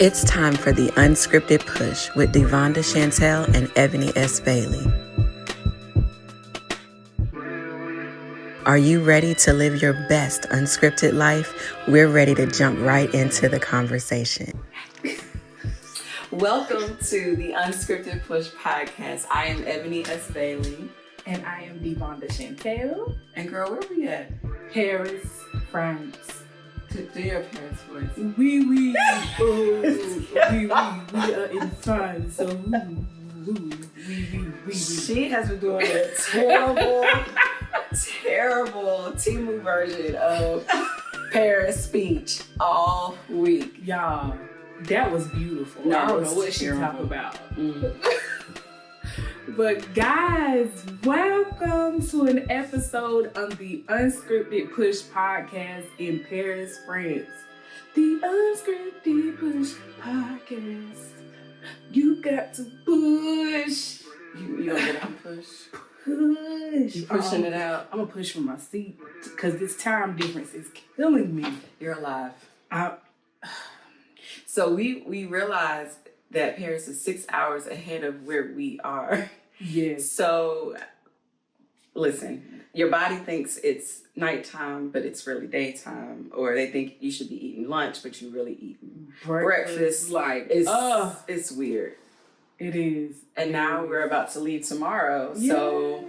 It's time for the Unscripted Push with Devonda Chantel and Ebony S. Bailey. Are you ready to live your best unscripted life? We're ready to jump right into the conversation. Welcome to the Unscripted Push Podcast. I am Ebony S. Bailey. And I am Devonda Chantel. And girl, where we at? Paris, France. Do your Paris voice. We are in France. So we. She has been doing a terrible Timu version of Paris speech all week. Y'all, that was beautiful. No, I don't know what she talked about. But guys, welcome to an episode of the Unscripted Push Podcast in Paris, France. The Unscripted Push Podcast. You got to push. You don't get to push? Push. You pushing it out? I'm going to push from my seat because this time difference is killing me. You're alive. So we realized that Paris is 6 hours ahead of where we are. Yes. So, listen, your body thinks it's nighttime, but it's really daytime. Or they think you should be eating lunch, but you really eating breakfast. Like, it's weird. It is. And now we're about to leave tomorrow. Yes. So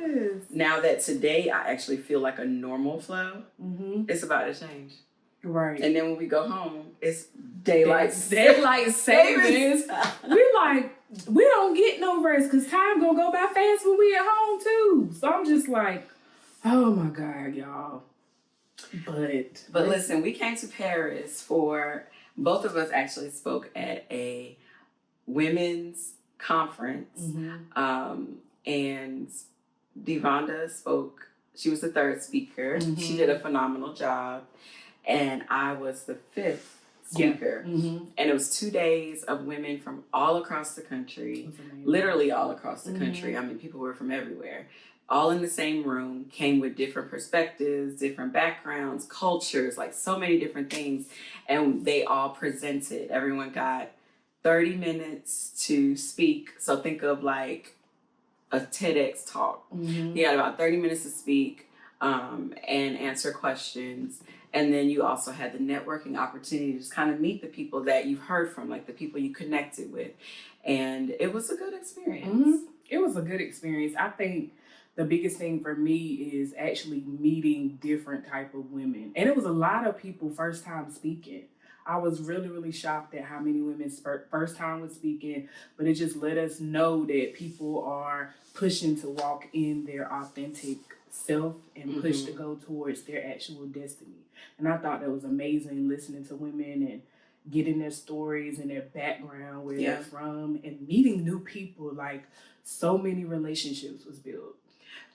now that today I actually feel like a normal flow, it's about to change. Right. And then when we go home, it's daylight savings. We don't get no rest because time gonna go by fast when we at home too. So I'm just like, oh my God, y'all. But listen, we came to Paris for, both of us actually spoke at a women's conference. And Devonda spoke, she was the third speaker. She did a phenomenal job. And I was the fifth speaker. And it was 2 days of women from all across the country, literally all across the country. I mean, people were from everywhere, all in the same room, came with different perspectives, different backgrounds, cultures, like so many different things. And they all presented. Everyone got 30 minutes to speak. So think of like a TEDx talk. You had about 30 minutes to speak and answer questions. And then you also had the networking opportunity to just kind of meet the people that you've heard from, like the people you connected with. And it was a good experience. It was a good experience. I think the biggest thing for me is actually meeting different type of women. And it was a lot of people first time speaking. I was really, really shocked at how many women first time was speaking, but it just let us know that people are pushing to walk in their authentic self and push to go towards their actual destiny. And I thought that was amazing, listening to women and getting their stories and their background, where they're from, and meeting new people. Like, so many relationships was built.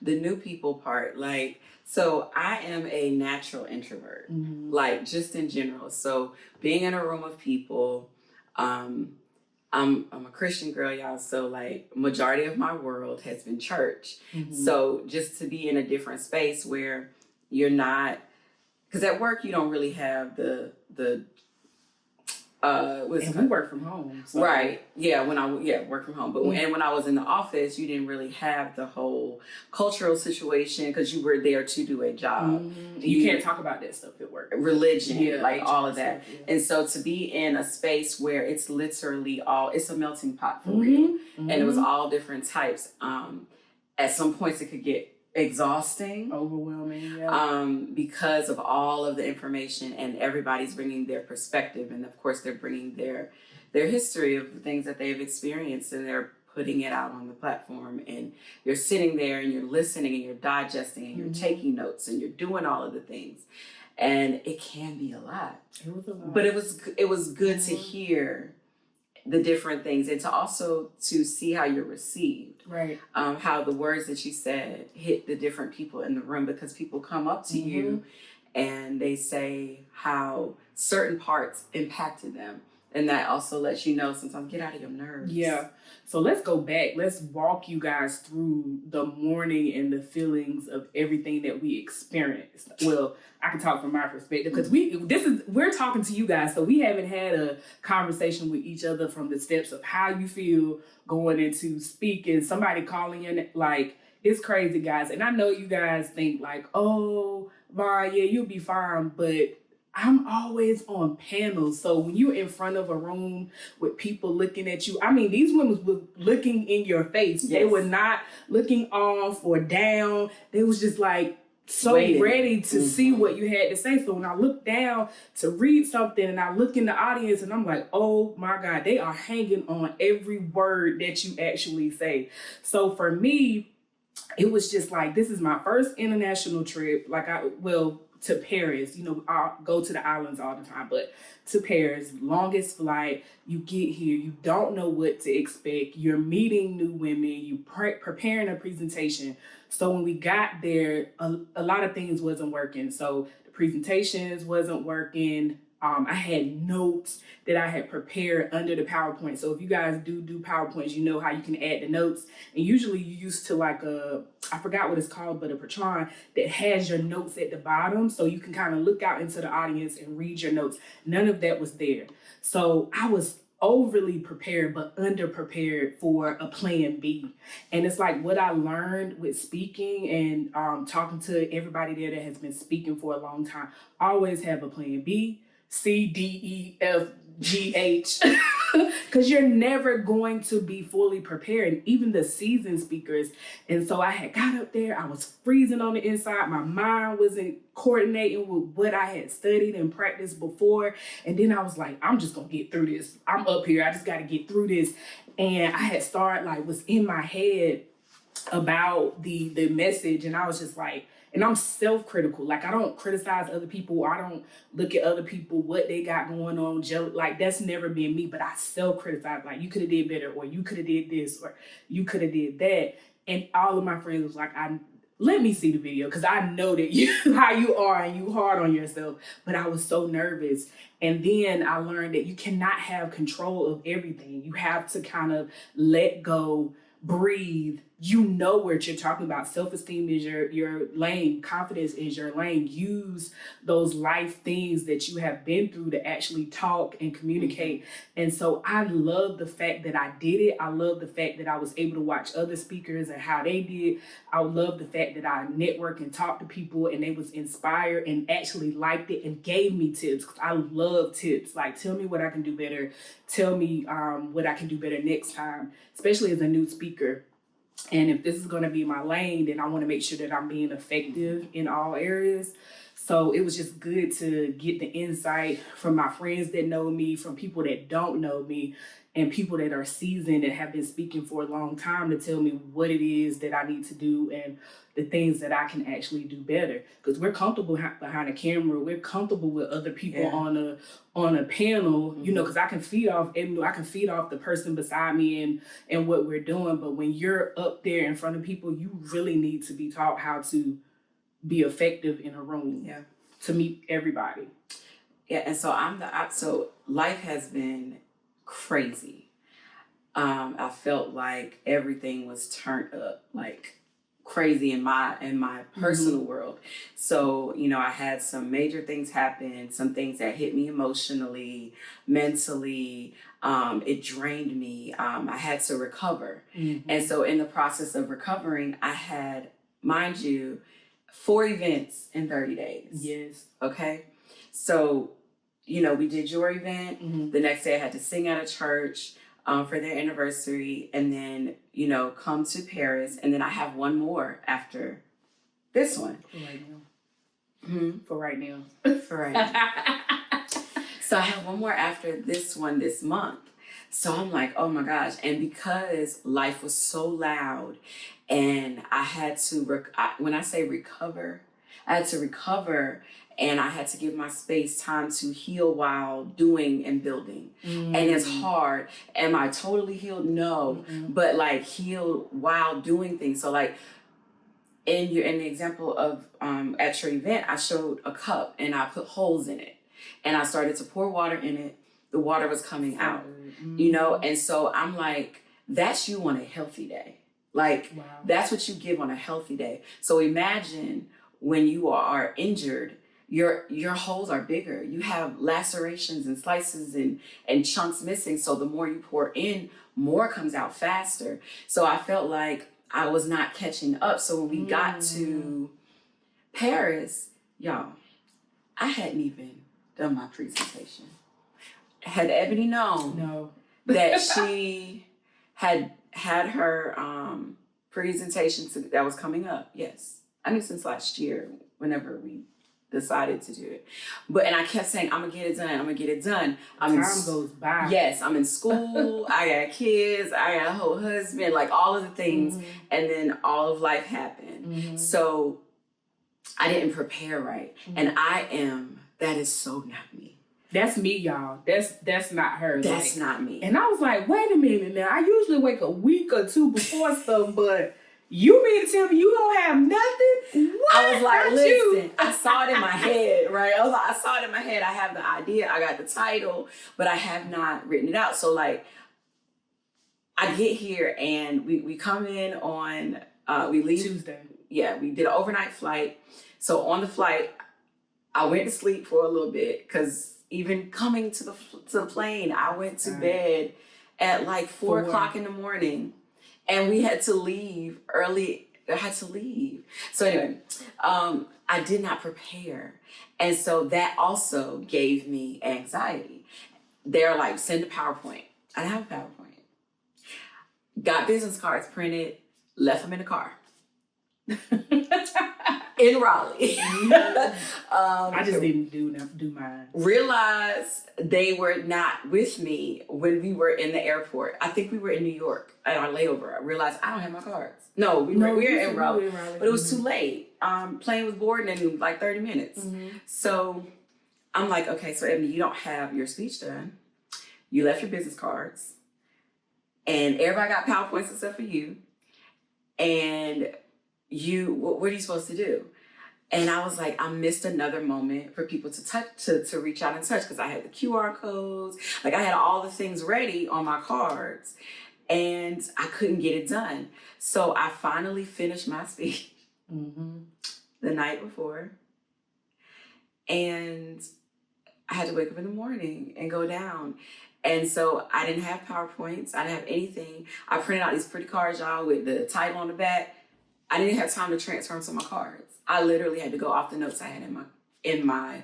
The new people part, like, so I am a natural introvert, like just in general. So being in a room of people, I'm a Christian girl, y'all. So like majority of my world has been church. So just to be in a different space where you're not, because at work you don't really have the we work from home. So. Right. Yeah. Work from home. But when I was in the office, you didn't really have the whole cultural situation because you were there to do a job. You can't talk about that stuff at work. Religion, like all of that. Stuff, And so to be in a space where it's literally it's a melting pot for real. And it was all different types. At some points it could get exhausting, overwhelming, because of all of the information, and everybody's bringing their perspective, and of course they're bringing their history of the things that they've experienced, and they're putting it out on the platform, and you're sitting there and you're listening and you're digesting and you're taking notes and you're doing all of the things, and it can be a lot. It was a lot, but it was good to hear the different things, and to also to see how you're received, right? How the words that you said hit the different people in the room, because people come up to you and they say how certain parts impacted them. And that also lets you know sometimes get out of your nerves. Yeah. So let's go back. Let's walk you guys through the morning and the feelings of everything that we experienced. Well, I can talk from my perspective because we're talking to you guys, so we haven't had a conversation with each other from the steps of how you feel going into speaking, somebody calling in, like, it's crazy, guys. And I know you guys think like, oh, Ma, yeah, you'll be fine, but I'm always on panels. So when you're in front of a room with people looking at you, I mean, these women were looking in your face. Yes. They were not looking off or down. They was just like so ready to see what you had to say. So when I look down to read something and I look in the audience and I'm like, oh my God, they are hanging on every word that you actually say. So for me, it was just like, this is my first international trip. To Paris, I go to the islands all the time, but to Paris, longest flight, you get here, you don't know what to expect, you're meeting new women, you preparing a presentation. So when we got there, a lot of things wasn't working. So the presentations wasn't working. I had notes that I had prepared under the PowerPoint. So if you guys do PowerPoints, you know how you can add the notes. And usually you used to I forgot what it's called, but a Patron that has your notes at the bottom. So you can kind of look out into the audience and read your notes. None of that was there. So I was overly prepared, but underprepared for a plan B. And it's like what I learned with speaking and talking to everybody there that has been speaking for a long time, always have a plan B, C, D, E, F, G, H, because you're never going to be fully prepared, and even the seasoned speakers. And so I had got up there, I was freezing on the inside, my mind wasn't coordinating with what I had studied and practiced before. And then I was like, I'm just gonna get through this. I'm up here, I just gotta get through this. And I had started, was in my head about the message, and I was just like, and I'm self-critical. I don't criticize other people. I don't look at other people, what they got going on. That's never been me, but I self-criticize. You could have did better, or you could have did this, or you could have did that. And all of my friends was like, let me see the video, because I know that how you are and you hard on yourself. But I was so nervous. And then I learned that you cannot have control of everything. You have to kind of let go, breathe. You know what you're talking about. Self-esteem is your lane. Confidence is your lane. Use those life things that you have been through to actually talk and communicate. And so I love the fact that I did it. I love the fact that I was able to watch other speakers and how they did. I love the fact that I networked and talked to people and they was inspired and actually liked it and gave me tips. I love tips. Tell me what I can do better. Tell me what I can do better next time, especially as a new speaker. And if this is going to be my lane, then I want to make sure that I'm being effective in all areas. So it was just good to get the insight from my friends that know me, from people that don't know me, and people that are seasoned and have been speaking for a long time to tell me what it is that I need to do and the things that I can actually do better. Because we're comfortable behind a camera. We're comfortable with other people on a panel, because I can feed off the person beside me and what we're doing. But when you're up there in front of people, you really need to be taught how to be effective in a room to meet everybody. Yeah, and so life has been crazy. I felt like everything was turned up crazy in my personal world. So, I had some major things happen, some things that hit me emotionally, mentally. It drained me. I had to recover. And so in the process of recovering, I had, mind you, 4 events in 30 days. Yes. Okay. So, we did your event. The next day I had to sing at a church for their anniversary, and then, come to Paris. And then I have one more after this one. For right now. For right now. So I have one more after this one this month. So I'm like, oh my gosh. And because life was so loud and I had to, when I say recover, I had to recover and I had to give my space time to heal while doing and building. And it's hard. Am I totally healed? No. But healed while doing things. So in the example of at your event, I showed a cup and I put holes in it. And I started to pour water in it. the water was coming out, you know? And so I'm like, that's you on a healthy day. Like, that's what you give on a healthy day. So imagine when you are injured, your holes are bigger. You have lacerations and slices and chunks missing. So the more you pour in, more comes out faster. So I felt like I was not catching up. So when we got to Paris, y'all, I hadn't even done my presentation. Had Ebony known that she had her presentation that was coming up, yes. I knew since last year, whenever we decided to do it. And I kept saying, I'm gonna get it done. Time goes by. Yes, I'm in school, I got kids, I got a whole husband, like all of the things. And then all of life happened. So I didn't prepare right. And that is so not me. That's me, y'all. That's not her. That's not me. And I was like, wait a minute now. I usually wake a week or two before stuff, but you mean to tell me you don't have nothing? What? I was like, listen, I saw it in my head, right? I saw it in my head. I have the idea. I got the title, but I have not written it out. So like, I get here and we come in on, we leave Tuesday. Yeah, we did an overnight flight. So on the flight, I went to sleep for a little bit because even coming to the plane, I went to bed at like 4 o'clock in the morning. And we had to leave early. I had to leave. So anyway, I did not prepare. And so that also gave me anxiety. They're like, send a PowerPoint. I didn't have a PowerPoint. Got business cards printed, left them in the car. In Raleigh. I just didn't do mine. Realized they were not with me when we were in the airport. I think we were in New York at our layover. I realized I don't have my cards. No, we were in Raleigh, but it was too late. Plane was boarding in like 30 minutes. So I'm like, okay, so Ebony, you don't have your speech done. You left your business cards. And everybody got PowerPoints except for you. And what are you supposed to do? And I was like, I missed another moment for people to touch, to reach out and touch, because I had the QR codes, like I had all the things ready on my cards, and I couldn't get it done. So I finally finished my speech the night before, and I had to wake up in the morning and go down. And so I didn't have PowerPoints, I didn't have anything. I printed out these pretty cards, y'all, with the title on the back. I didn't have time to transfer them to my cards. I literally had to go off the notes I had in my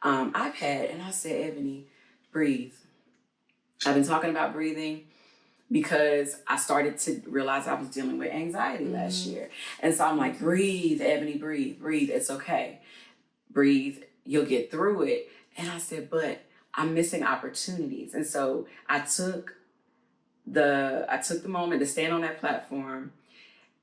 iPad. And I said, Ebony, breathe. I've been talking about breathing because I started to realize I was dealing with anxiety last year. And so I'm like, breathe, Ebony, breathe, it's okay. Breathe, you'll get through it. And I said, but I'm missing opportunities. And so I took the moment to stand on that platform.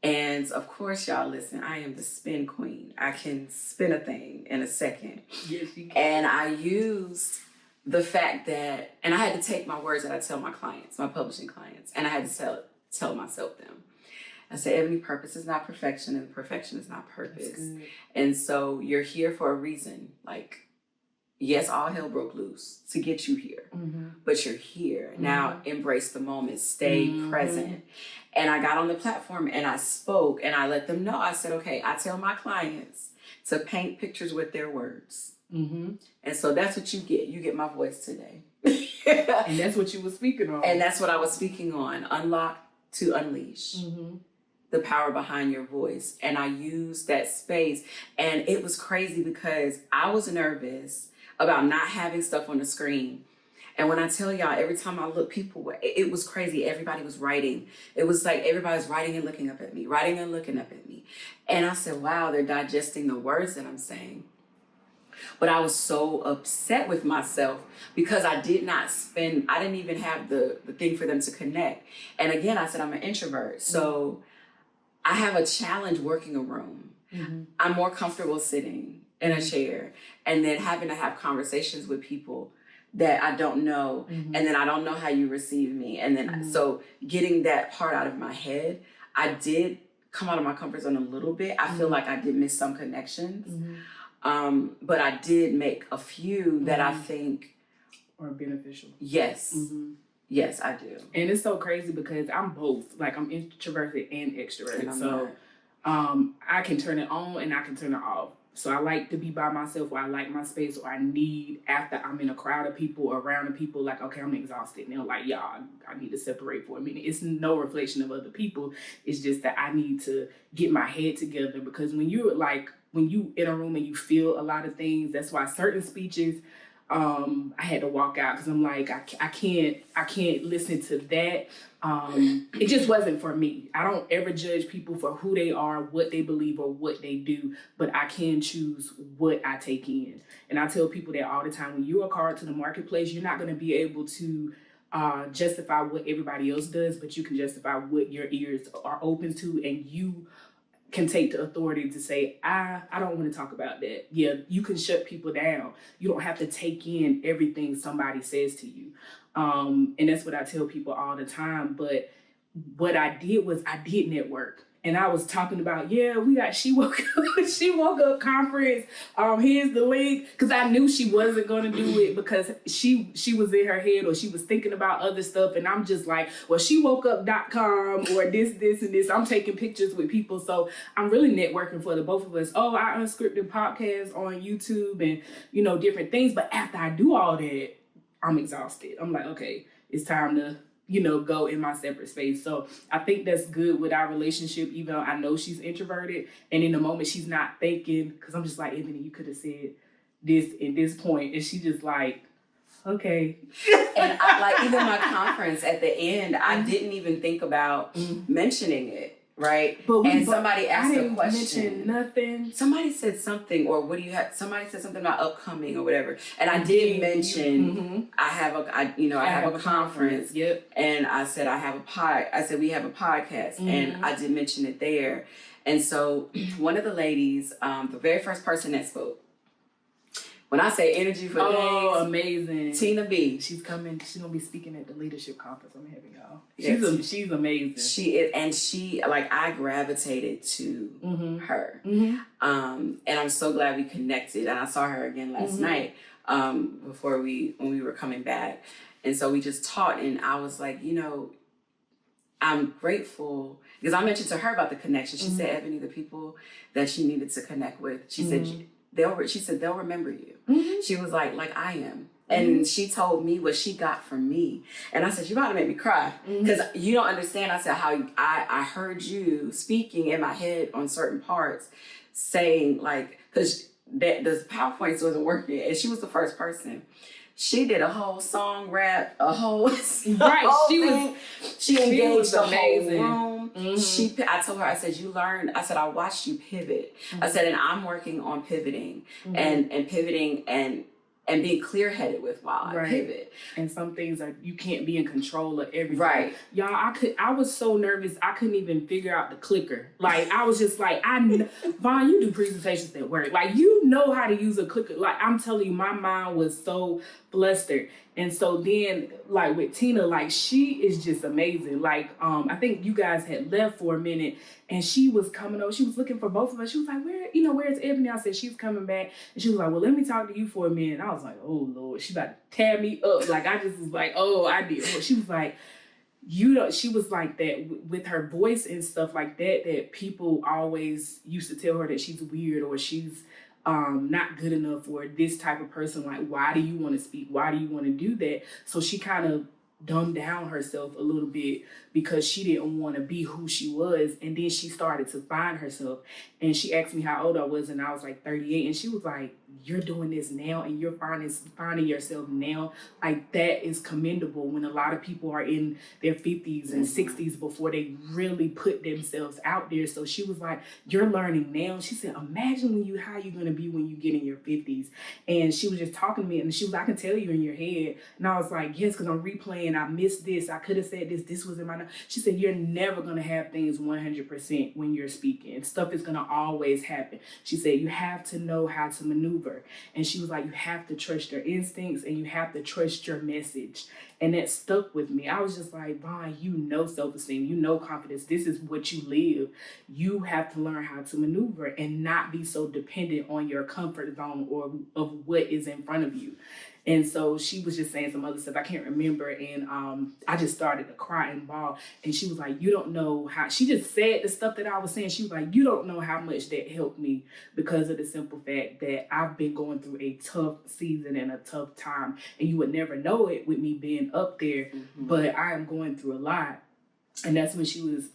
And of course, y'all, listen, I am the spin queen. I can spin a thing in a second. Yes, you can. And I used the fact that, and I had to take my words that I tell my clients, my publishing clients, and I had to tell myself them. I said, Ebony, purpose is not perfection, and perfection is not purpose. And so you're here for a reason. Like, yes, all hell broke loose to get you here, but you're here. Now embrace the moment, stay present. And I got on the platform and I spoke and I let them know. I said, okay, I tell my clients to paint pictures with their words. And so that's what you get. You get my voice today. And that's what you were speaking on. And that's what I was speaking on. Unlock to unleash. The power behind your voice. And I used that space. And it was crazy because I was nervous about not having stuff on the screen. And when I tell y'all, every time I look, it was crazy. Everybody was writing. It was like everybody's writing and looking up at me, writing and looking up at me. And I said, wow, they're digesting the words that I'm saying. But I was so upset with myself because I didn't even have the thing for them to connect. And again, I said, I'm an introvert. So I have a challenge working a room. I'm more comfortable sitting in a chair and then having to have conversations with people that I don't know, and then I don't know how you receive me. And then, so getting that part out of my head, I did come out of my comfort zone a little bit. I feel like I did miss some connections, but I did make a few that I think or beneficial? Yes. Mm-hmm. Yes, I do. And it's so crazy because I'm both. Like, I'm introverted and extroverted. And so I can turn it on and I can turn it off. So I like to be by myself, or I like my space, or I need, after I'm in a crowd of people or around the people, like, okay, I'm exhausted now. Like, y'all, I need to separate for a minute. It's no reflection of other people. It's just that I need to get my head together, because when you in a room and you feel a lot of things, that's why certain speeches, I had to walk out, because I'm like, I can't listen to that. It just wasn't for me. I don't ever judge people for who they are, what they believe, or what they do, but I can choose what I take in. And I tell people that all the time: when you are called to the marketplace, you're not going to be able to justify what everybody else does, but you can justify what your ears are open to, and you can take the authority to say, I don't want to talk about that. Yeah, you can shut people down. You don't have to take in everything somebody says to you. And that's what I tell people all the time. But what I did was I did network. And I was talking about, She Woke Up conference. Here's the link. Because I knew she wasn't going to do it, because she was in her head, or she was thinking about other stuff. And I'm just like, well, shewokeup.com or this, and this. I'm taking pictures with people. So I'm really networking for the both of us. Oh, our Unscripted Podcast on YouTube and, different things. But after I do all that, I'm exhausted. I'm like, okay, it's time to go in my separate space. So I think that's good with our relationship, even though I know she's introverted. And in the moment, she's not thinking, because I'm just like, Ebony, you could have said this at this point. And she just like, okay. And even my conference at the end, I didn't even think about mentioning it. Right. Somebody asked a question. Mention nothing. Somebody said something, or what do you have? Somebody said something about upcoming or whatever. And I did mention I have a conference. Yep. And I said we have a podcast, and I did mention it there. And so one of the ladies, the very first person that spoke, when I say energy for days, amazing. Tina B. She's coming. She's gonna be speaking at the leadership conference I'm having, y'all. She's amazing. She is, and she I gravitated to her. And I'm so glad we connected. And I saw her again last night when we were coming back, and so we just talked. And I was like, I'm grateful, because I mentioned to her about the connection. She said, Ebony, the people that she needed to connect with, she said. She said they'll remember you. She was like I am. And she told me what she got from me. And I said, you're about to make me cry. Because you don't understand. I said, how I heard you speaking in my head on certain parts, saying because the PowerPoints wasn't working. And she was the first person. She did a whole song rap, a whole right. She engaged the whole room. I told her, I said, you learned. I said, I watched you pivot. I said, and I'm working on pivoting and pivoting and being clear-headed with while I pivot. And some things you can't be in control of everything. Right. Y'all, I was so nervous, I couldn't even figure out the clicker. I was just like, Vaughn, you do presentations at work. You know how to use a clicker. I'm telling you, my mind was so flustered. And so then, with Tina, she is just amazing. I think you guys had left for a minute, and she was coming over. She was looking for both of us. She was like, where's Ebony? I said, she's coming back. And she was like, well, let me talk to you for a minute. And I was like, oh, Lord, she about to tear me up. I just was like, oh, I did. Well, she was like, she was like that with her voice and stuff like that people always used to tell her that she's weird, or she's not good enough, or this type of person. Why do you want to speak? Why do you want to do that? So she kind of dumbed down herself a little bit, because she didn't want to be who she was. And then she started to find herself. And she asked me how old I was, and I was 38. And she was like, you're doing this now, and you're finding yourself now. That is commendable, when a lot of people are in their 50s and 60s before they really put themselves out there. So she was like, you're learning now. She said, imagine how you're going to be when you get in your 50s. And she was just talking to me, and she was like, I can tell you in your head. And I was like, yes, because I'm replaying. I missed this. I could have said this. This was in my notes. She said, you're never going to have things 100% when you're speaking. Stuff is going to always happen. She said, you have to know how to maneuver. And she was like, you have to trust your instincts, and you have to trust your message. And that stuck with me. I was just like, Vaughn, self-esteem, confidence. This is what you live. You have to learn how to maneuver and not be so dependent on your comfort zone or of what is in front of you. And so she was just saying some other stuff I can't remember. And I just started to cry and bawl. And she was like, you don't know how, she just said the stuff that I was saying. She was like, you don't know how much that helped me because of the simple fact that I've been going through a tough season and a tough time. And you would never know it with me being up there, but I am going through a lot. And that's when she was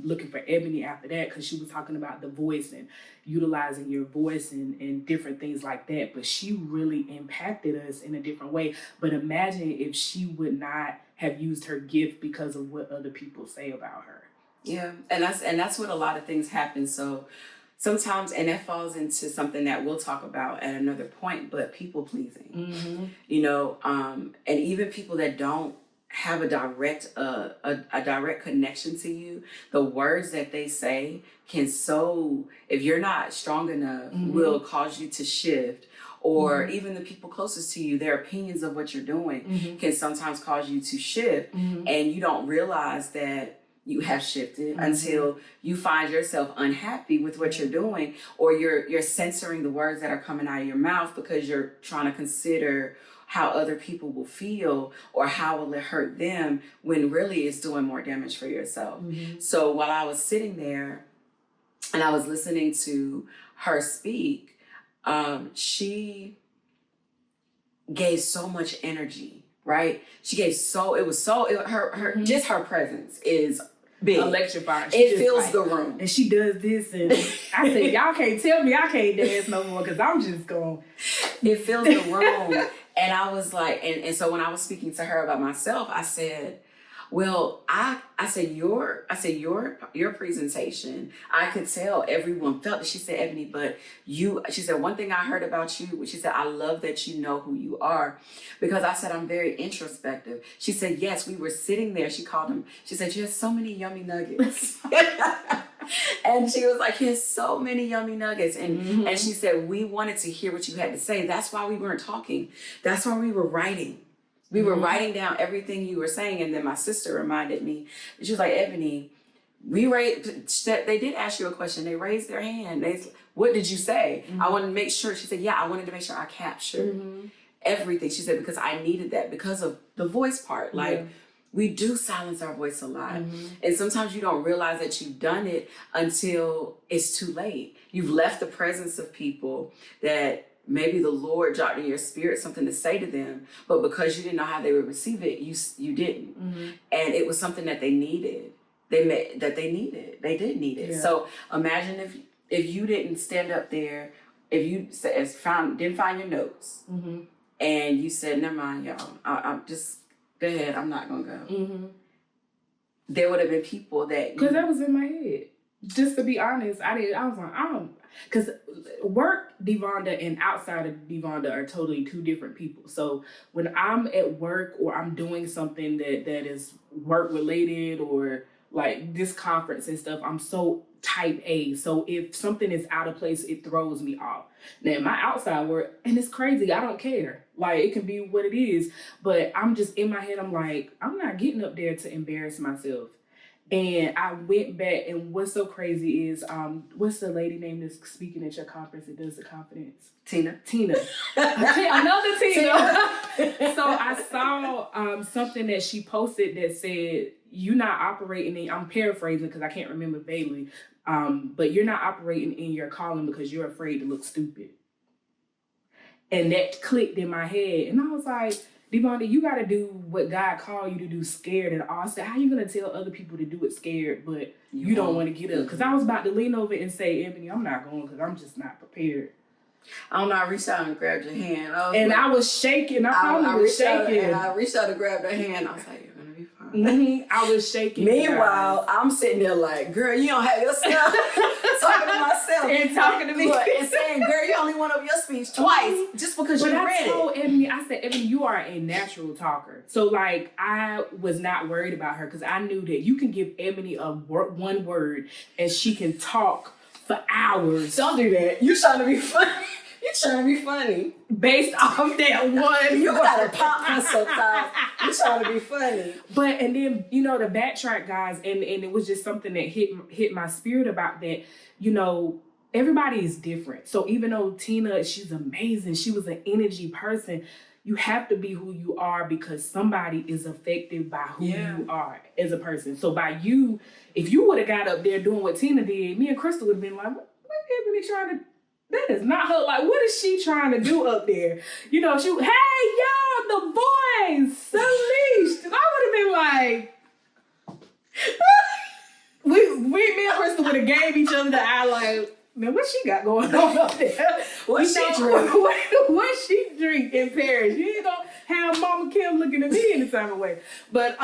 looking for Ebony after that, because she was talking about the voice and utilizing your voice and different things like that. But she really impacted us in a different way. But imagine if she would not have used her gift because of what other people say about her. Yeah, and that's what a lot of things happen. So sometimes, and that falls into something that we'll talk about at another point, but people pleasing, you know, and even people that don't have a direct connection to you, the words that they say can if you're not strong enough, will cause you to shift. Or even the people closest to you, their opinions of what you're doing can sometimes cause you to shift, and you don't realize that you have shifted until you find yourself unhappy with what you're doing, or you're censoring the words that are coming out of your mouth because you're trying to consider how other people will feel or how will it hurt them, when really it's doing more damage for yourself. So while I was sitting there and I was listening to her speak, she gave so much energy, right? She gave just her presence is big. Electrifying. It fills the room. And she does this, and I said, y'all can't tell me I can't dance no more, because I'm just going. It fills the room. And I was like, and so when I was speaking to her about myself, I said, well, I said your presentation, I could tell everyone felt it. She said, Ebony, but she said, one thing I heard about you, she said, I love that you know who you are, because I said, I'm very introspective. She said, yes, we were sitting there. She called him. She said, you have so many yummy nuggets. And she was like, here's so many yummy nuggets. And she said, we wanted to hear what you had to say. That's why we weren't talking. That's why we were writing. We were writing down everything you were saying. And then my sister reminded me, she was like, Ebony, they did ask you a question. They raised their hand. What did you say? I wanted to make sure. She said, yeah, I wanted to make sure I captured everything. She said, because I needed that because of the voice part. Like, we do silence our voice a lot. And sometimes you don't realize that you've done it until it's too late. You've left the presence of people that maybe the Lord dropped in your spirit something to say to them, but because you didn't know how they would receive it, you didn't. And it was something that they needed. They did need it. Yeah. So imagine if you didn't stand up there, if you didn't find your notes, and you said, never mind, y'all, I'm just, go ahead, I'm not gonna go. There would have been people that... Because that was in my head. Just to be honest, I was like, because work Devonda and outside of Devonda are totally two different people. So when I'm at work or I'm doing something that is work related, or like this conference and stuff, I'm so type A. So if something is out of place, it throws me off. Now my outside work, and it's crazy, I don't care. Like, it can be what it is, but I'm just in my head, I'm like, I'm not getting up there to embarrass myself. And I went back, and what's so crazy is, what's the lady name that's speaking at your conference that does the confidence? Tina. Another Tina. So I saw something that she posted that said, you're not operating in, I'm paraphrasing because I can't remember vaguely, but you're not operating in your calling because you're afraid to look stupid. And that clicked in my head. And I was like, Devonda, you got to do what God called you to do scared at all. I said, how you going to tell other people to do it scared, but you don't want to get up? Because I was about to lean over and say, Ebony, I'm not going because I'm just not prepared. I don't know, I reached out and grabbed your hand. I was shaking. I was shaking. I reached out and grabbed her hand. I was like, you're going to be fine. I was shaking. Meanwhile, I'm sitting there like, girl, you don't have your stuff. Talking to myself. And talking to me. And saying, girl, you only went over your speech twice just because you read it. I told Ebony, I said, Ebony, you are a natural talker. So, like, I was not worried about her because I knew that you can give Ebony one word and she can talk for hours. Don't do that. You trying to be funny. You trying to be funny. Based off that one. You gotta pop her sometimes. You trying to be funny. But, and then, you know, the backtrack, guys, and it was just something that hit my spirit about that. You know, everybody is different. So even though Tina, she's amazing, she was an energy person, you have to be who you are because somebody is affected by who you are as a person. So by you, if you would have got up there doing what Tina did, me and Crystal would have been like, what Ebony trying to, that is not her. Like, what is she trying to do up there? You know, hey, y'all, the boys, unleashed. And I would have been like, me and Crystal would have gave each other the eye like, man, what she got going on up there? What she drink in Paris? You ain't gonna have Mama Kim looking at me any type of way. But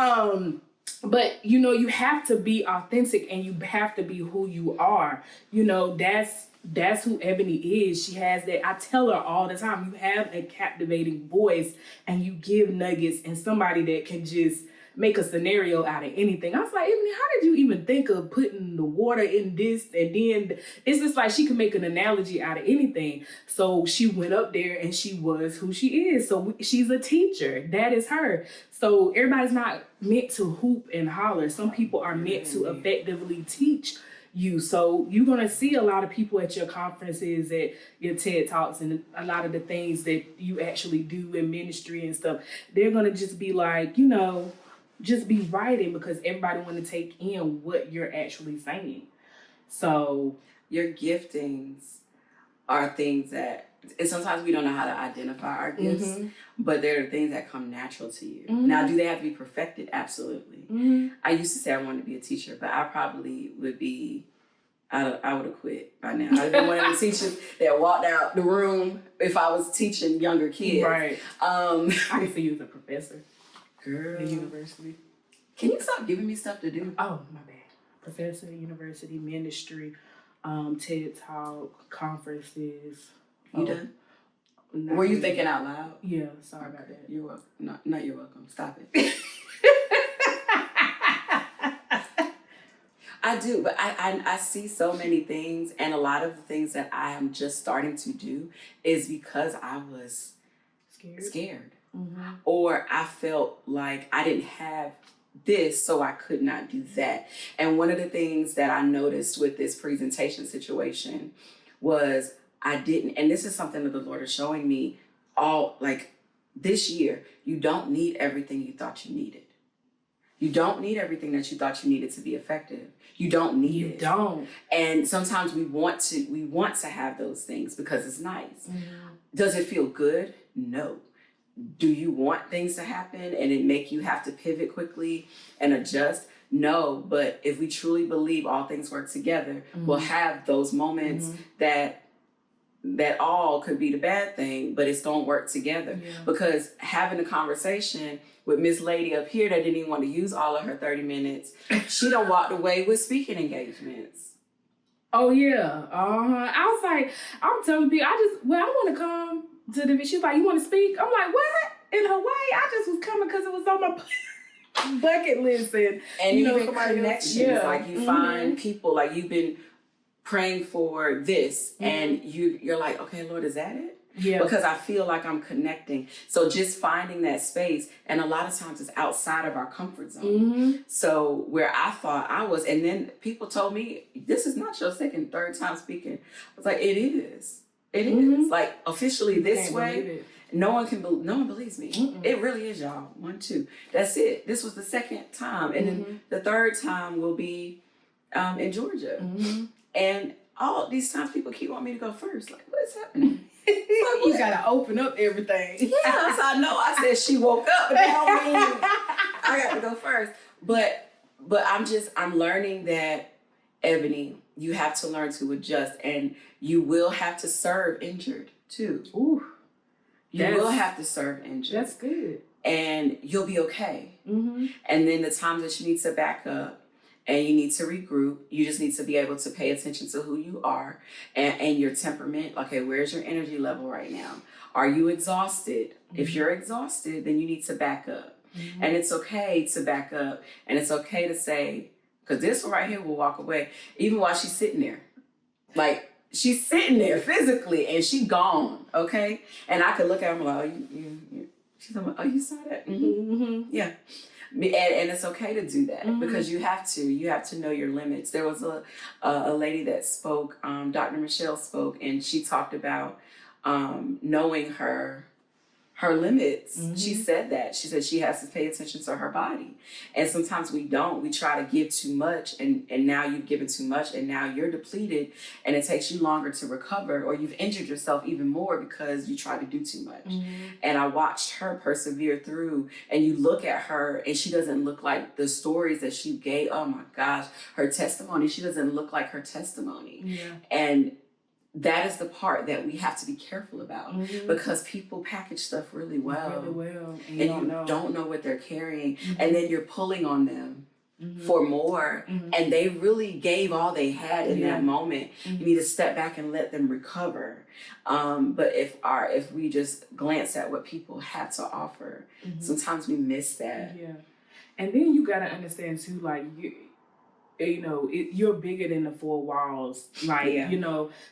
you know, you have to be authentic and you have to be who you are. You know, that's who Ebony is. She has that. I tell her all the time, you have a captivating voice and you give nuggets and somebody that can just make a scenario out of anything. I was like, Ebony, how did you even think of putting the water in this? And then it's just like she can make an analogy out of anything. So she went up there and she was who she is. So she's a teacher. That is her. So everybody's not meant to hoop and holler. Some people are meant to effectively teach you. So you're going to see a lot of people at your conferences, at your TED Talks, and a lot of the things that you actually do in ministry and stuff. They're going to just be like, you know, just be writing because everybody want to take in what you're actually saying. So your giftings are things that, and sometimes we don't know how to identify our gifts, but they're the things that come natural to you. Now, do they have to be perfected? Absolutely. I used to say I wanted to be a teacher, but I probably would be, I would have quit by now. I'd been one of the teachers that walked out the room if I was teaching younger kids. Right. I can see you as a professor. Girl. At university. Can you stop giving me stuff to do? Oh, my bad. Professor, university, ministry, TED Talk, conferences. You done? Were you thinking out loud? Yeah, sorry about that. You're welcome. Not you're welcome. Stop it. I do, but I see so many things, and a lot of the things that I am just starting to do is because I was scared. Or I felt like I didn't have this, so I could not do that. And one of the things that I noticed with this presentation situation was I didn't, and this is something that the Lord is showing me all, like this year, you don't need everything you thought you needed. You don't need everything that you thought you needed to be effective. You don't need it. You don't. And sometimes we want to have those things because it's nice. Does it feel good? No. Do you want things to happen and it make you have to pivot quickly and adjust? No, but if we truly believe all things work together, we'll have those moments that all could be the bad thing, but it's gonna work together. Because having a conversation with Miss Lady up here that didn't even want to use all of her 30 minutes, she done walked away with speaking engagements. Oh yeah. I was like, I'm telling people, I want to come to the, she's like, you want to speak? I'm like, what? In Hawaii? I just was coming because it was on my bucket list. And you know, connections, like you find people, like you've been praying for this and you're like, okay, Lord, is that it? Yeah. Because I feel like I'm connecting. So just finding that space, and a lot of times it's outside of our comfort zone. So where I thought I was, and then people told me, this is not your second, third time speaking. I was like, it is. It is. Like officially this way, no one believes me. It really is, y'all. 1, 2. That's it. This was the second time. And then the third time will be in Georgia. And all these times people keep wanting me to go first. Like, what is happening? Like, you gotta open up everything. Yeah, so I know I said she woke up, but that don't mean I got to go first. But I'm learning that, Ebony, you have to learn to adjust, and you will have to serve injured too. Ooh, you will have to serve injured. That's good. And you'll be okay. And then the times that you need to back up and you need to regroup, you just need to be able to pay attention to who you are and your temperament. Okay, where's your energy level right now? Are you exhausted? If you're exhausted, then you need to back up. And it's okay to back up, and it's okay to say, because this one right here will walk away, even while she's sitting there. Like, she's sitting there physically, and she gone, okay? And I could look at her and be like, oh, she's like, oh, you saw that? Yeah. And it's okay to do that because you have to know your limits. There was a lady that spoke, Dr. Michelle spoke, and she talked about knowing her her limits. She said that. She said she has to pay attention to her body. And sometimes we don't. We try to give too much, and now you've given too much, and now you're depleted, and it takes you longer to recover, or you've injured yourself even more because you try to do too much. And I watched her persevere through, and you look at her, and she doesn't look like the stories that she gave. Oh my gosh, her testimony, she doesn't look like her testimony. Yeah. And that is the part that we have to be careful about, because people package stuff really well. And you don't know what they're carrying. And then you're pulling on them for more. And they really gave all they had in that moment. You need to step back and let them recover. But if we just glance at what people have to offer, sometimes we miss that. Yeah. And then you got to understand too, like, you're bigger than the four walls. Like,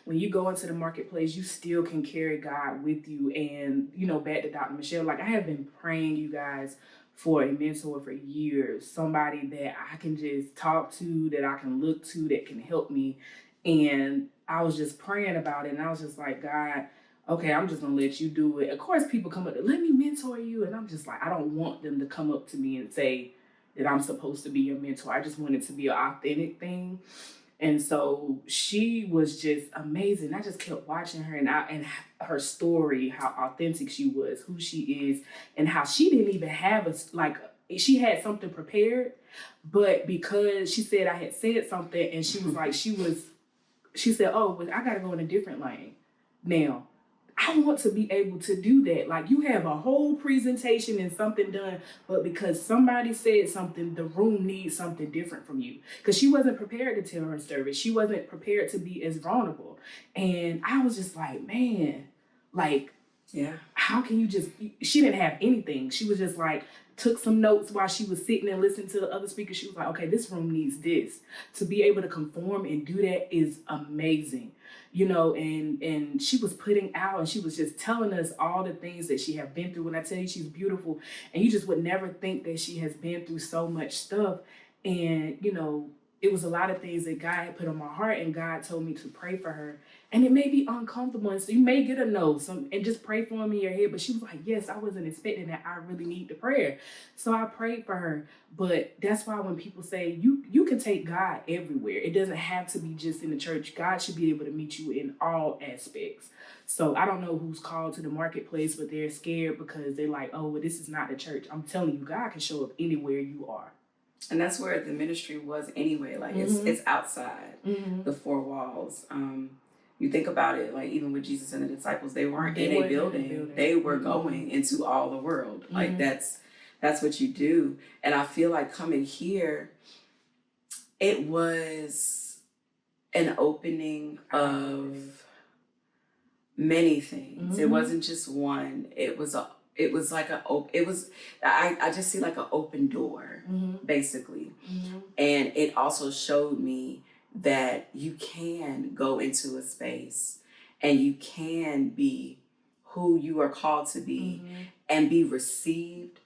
when you go into the marketplace, you still can carry God with you. And, back to Dr. Michelle, like, I have been praying, you guys, for a mentor for years. Somebody that I can just talk to, that I can look to, that can help me. And I was just praying about it. And I was just like, God, okay, I'm just going to let you do it. Of course, people come up, let me mentor you. And I'm just like, I don't want them to come up to me and say that I'm supposed to be your mentor. I just want it to be an authentic thing. And so she was just amazing. I just kept watching her and her story, how authentic she was, who she is, and how she didn't even have she had something prepared, but because she said I had said something, and she was like, she said, oh, but I got to go in a different lane. Now, I want to be able to do that. Like, you have a whole presentation and something done, but because somebody said something, the room needs something different from you. Because she wasn't prepared to tell her story. She wasn't prepared to be as vulnerable. And I was just like, man, like, how can you just, she didn't have anything. She was just like, took some notes while she was sitting and listening to the other speakers. She was like, okay, this room needs this. To be able to conform and do that is amazing. And she was putting out, and she was just telling us all the things that she had been through. When I tell you she's beautiful, and you just would never think that she has been through so much stuff. And, it was a lot of things that God had put on my heart, and God told me to pray for her. And it may be uncomfortable, and so you may get a no, and just pray for him in your head. But she was like, yes, I wasn't expecting that. I really need the prayer. So I prayed for her. But that's why when people say you can take God everywhere, it doesn't have to be just in the church. God should be able to meet you in all aspects. So I don't know who's called to the marketplace, but they're scared because they're like, oh, well, this is not the church. I'm telling you, God can show up anywhere you are. And that's where the ministry was anyway. Like, it's outside the four walls. You think about it, like, even with Jesus and the disciples, they weren't in a building. They were going into all the world. Like, that's what you do. And I feel like coming here, it was an opening of many things. It wasn't just one. I just see like an open door, basically. And it also showed me that you can go into a space and you can be who you are called to be and be received.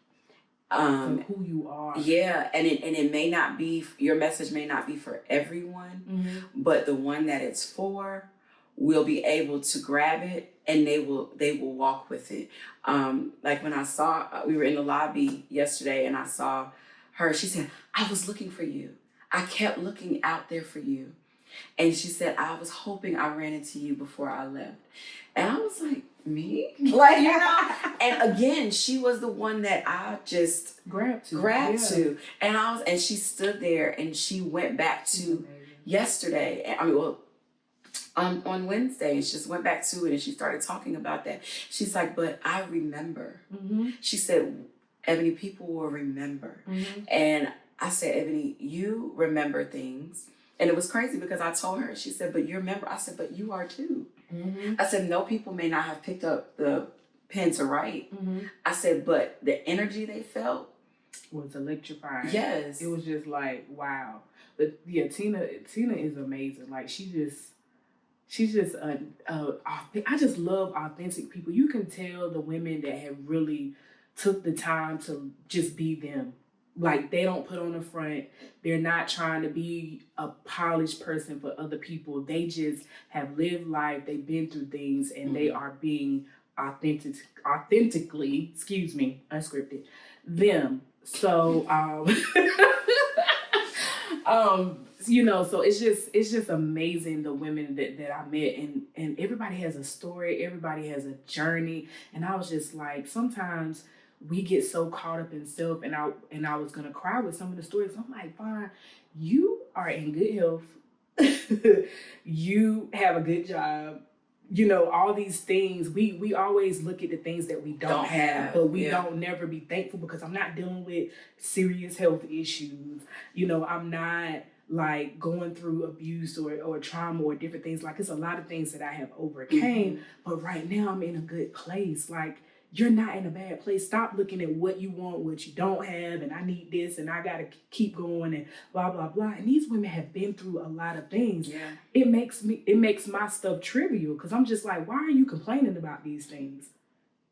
For who you are. Yeah, and it may not be, your message may not be for everyone, but the one that it's for will be able to grab it, and they will walk with it. Like when I saw, we were in the lobby yesterday, and I saw her, she said, I was looking for you. I kept looking out there for you. And she said, I was hoping I ran into you before I left. And I was like, me? Like, and again, she was the one that I just grabbed to. And she stood there, and she went back to yesterday. On Wednesday, and she just went back to it, and she started talking about that. She's like, but I remember. She said, Ebony, people will remember. And I said, Ebony, you remember things. And it was crazy because I told her, she said, but you remember. I said, but you are too. I said, no, people may not have picked up the pen to write. I said, but the energy they felt was electrifying. Yes. It was just like, wow. But yeah, Tina is amazing. Like, she's just I just love authentic people. You can tell the women that have really took the time to just be them. Like, they don't put on the front. They're not trying to be a polished person for other people. They just have lived life. They've been through things, and they are being authentically, unscripted them. So, so it's just amazing the women that I met, and everybody has a story, everybody has a journey, and I was just like, sometimes we get so caught up in self, and I was gonna cry with some of the stories. I'm like, fine, you are in good health, you have a good job. All these things, we always look at the things that we don't have, but we don't never be thankful, because I'm not dealing with serious health issues. I'm not like going through abuse or trauma or different things. Like, it's a lot of things that I have overcame, but right now I'm in a good place. Like, you're not in a bad place. Stop looking at what you want, what you don't have, and I need this, and I gotta keep going, and blah, blah, blah. And these women have been through a lot of things. Yeah. It makes my stuff trivial, because I'm just like, why are you complaining about these things?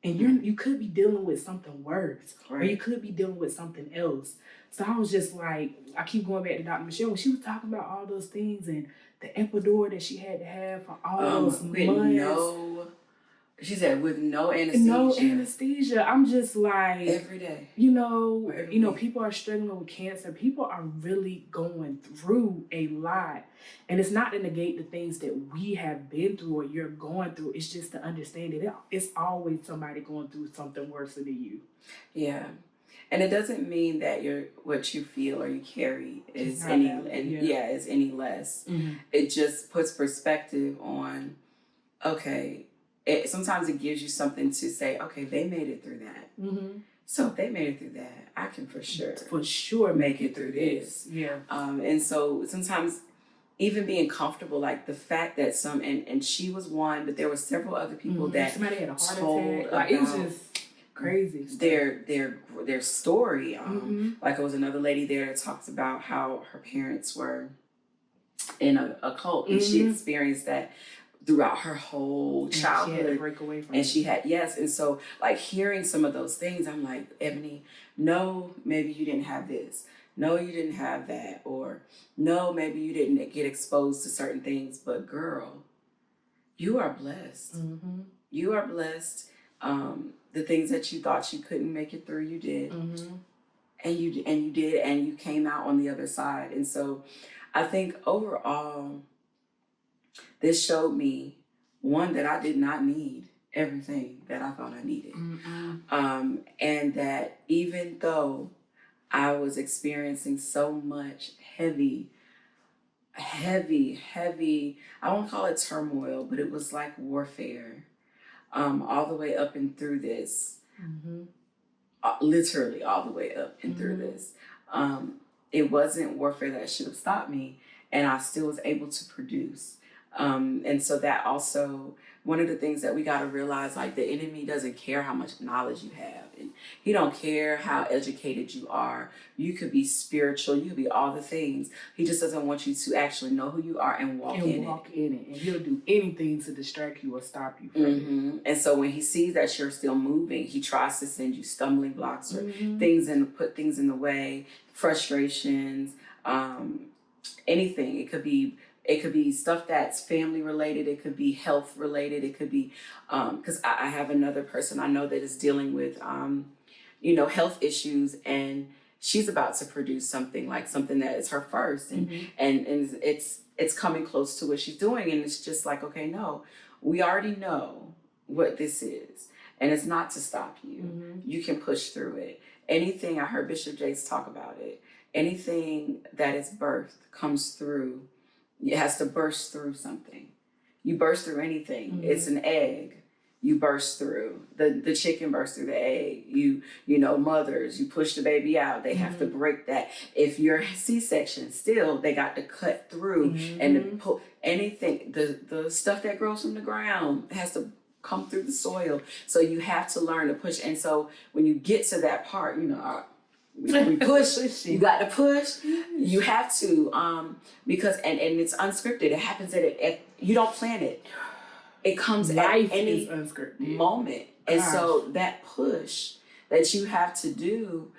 And you could be dealing with something worse, or you could be dealing with something else. So I was just like, I keep going back to Dr. Michelle when she was talking about all those things and the epidural that she had to have for all those months. She said with no anesthesia. No anesthesia. I'm just like, every day. People are struggling with cancer. People are really going through a lot. And it's not to negate the things that we have been through or you're going through. It's just to understand that it's always somebody going through something worse than you. Yeah. And it doesn't mean that what you feel or you carry is any less. Mm-hmm. It just puts perspective on, okay, sometimes it gives you something to say, okay, they made it through that. Mm-hmm. So if they made it through that, I can for sure make it through this. Yeah. And so sometimes even being comfortable, like the fact that and she was one, but there were several other people that somebody had a heart attack. Like, it was just crazy. Their story. Like, it was another lady there that talks about how her parents were in a cult, and she experienced that throughout her whole childhood. She had to break away from it. And she had, and so like hearing some of those things, I'm like, Ebony, no, maybe you didn't have this. No, you didn't have that. Or no, maybe you didn't get exposed to certain things. But girl, you are blessed. Mm-hmm. You are blessed. The things that you thought you couldn't make it through, you did. Mm-hmm. And you did, and you came out on the other side. And so I think overall, this showed me, one, that I did not need everything that I thought I needed. Mm-hmm. And that even though I was experiencing so much heavy, I won't call it turmoil, but it was like warfare, all the way up and through this. Mm-hmm. Literally all the way up and through this. It wasn't warfare that should have stopped me, and I still was able to produce. And so that also, one of the things that we got to realize, like, the enemy doesn't care how much knowledge you have, and he don't care how educated you are. You could be spiritual, you could be all the things. He just doesn't want you to actually know who you are and walk in it. And he'll do anything to distract you or stop you from it. And so when he sees that you're still moving, he tries to send you stumbling blocks or put things in the way, frustrations, anything. It could be stuff that's family related. It could be health related. It could be, because I have another person I know that is dealing with, health issues, and she's about to produce something that is her first, and it's coming close to what she's doing, and it's just like, okay, no, we already know what this is, and it's not to stop you. You can push through it. Anything, I heard Bishop Jakes talk about it. Anything that is birthed comes through. It has to burst through something. You burst through anything. It's an egg. You burst through. The chicken bursts through the egg. Mothers, you push the baby out. They have to break that. If you're C-section, still, they got to cut through and pull anything. The stuff that grows from the ground has to come through the soil. So you have to learn to push. And so when you get to that part, we push. You got to push. You have to, because and it's unscripted. It happens you don't plan it. It comes Life at any is unscripted moment. And so that push that you have to do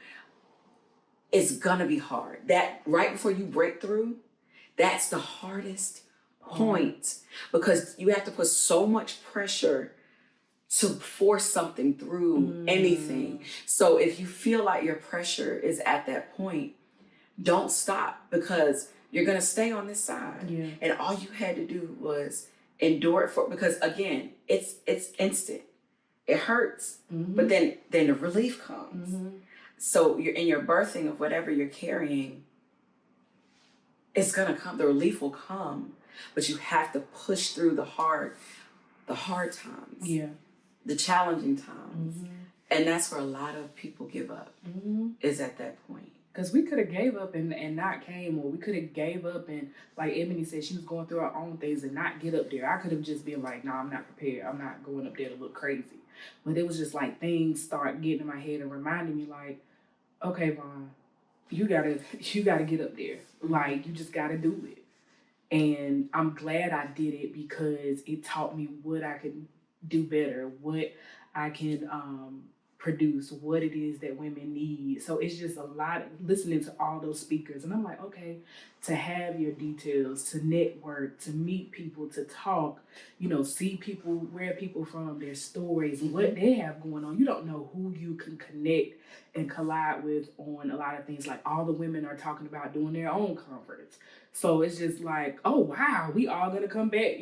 is gonna be hard. That right before you break through, that's the hardest point, because you have to put so much pressure to force something through anything. So if you feel like your pressure is at that point, don't stop, because you're going to stay on this side. Yeah. And all you had to do was endure it because again, it's instant. It hurts, but then the relief comes. So you're in your birthing of whatever you're carrying, it's going to come. The relief will come, but you have to push through the hard times. Yeah. The challenging times. And that's where a lot of people give up, is at that point. Because we could have gave up and not came, or we could have gave up and, like Ebony said, she was going through her own things and not get up there. I could have just been like, no, I'm not prepared. I'm not going up there to look crazy. But it was just like things start getting in my head and reminding me like, okay, Vaughn, you gotta get up there. Like, you just gotta do it. And I'm glad I did it, because it taught me what I could do better, what I can produce, what it is that women need. So it's just a lot listening to all those speakers. And I'm like, okay, to have your details, to network, to meet people, to talk, see people, where people from, their stories, what they have going on. You don't know who you can connect and collide with on a lot of things. Like, all the women are talking about doing their own conference. So it's just like, oh, wow, we all going to come back,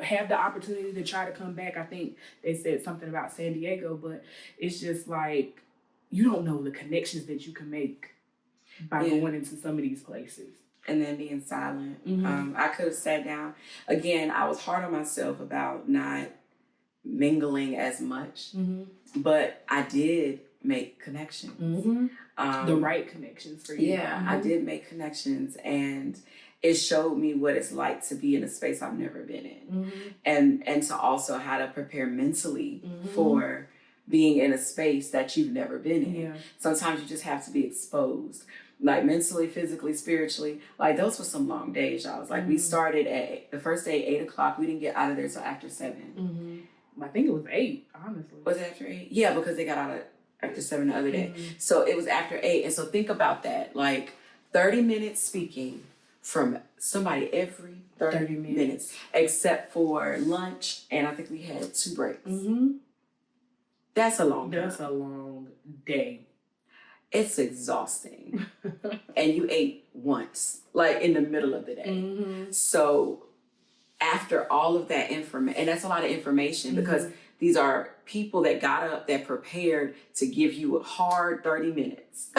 have the opportunity to try to come back. I think they said something about San Diego, but it's just like, you don't know the connections that you can make by going into some of these places. And then being silent. I could have sat down. Again, I was hard on myself about not mingling as much, but I did make connections. The right connections for you. Yeah, I did make connections, and it showed me what it's like to be in a space I've never been in, and to also how to prepare mentally for being in a space that you've never been in. Yeah. Sometimes you just have to be exposed, like mentally, physically, spiritually. Like, those were some long days, y'all. Like, we started at the first day 8:00. We didn't get out of there till after 7. I think it was 8, honestly. Was it after 8? Yeah, because they got out after 7 the other day. So it was after 8. And so think about that. Like, 30 minutes speaking from somebody every 30 minutes, except for lunch. And I think we had 2 breaks. That's a long time. That's a long day. It's exhausting. And you ate once, like in the middle of the day. So after all of that information, and that's a lot of information, because these are people that got up, that prepared to give you a hard 30 minutes,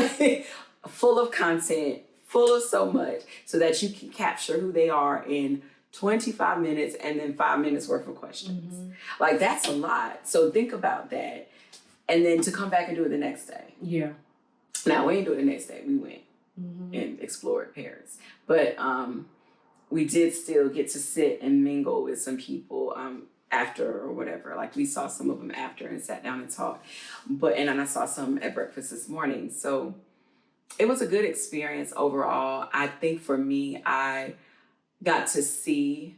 full of content, full of so much, so that you can capture who they are in 25 minutes and then 5 minutes worth of questions. Like, that's a lot. So think about that. And then to come back and do it the next day. Yeah. Now, we didn't do it the next day. We went and explored Paris. But we did still get to sit and mingle with some people after or whatever. Like, we saw some of them after and sat down and talked. And then I saw some at breakfast this morning. So it was a good experience overall. I think for me, I got to see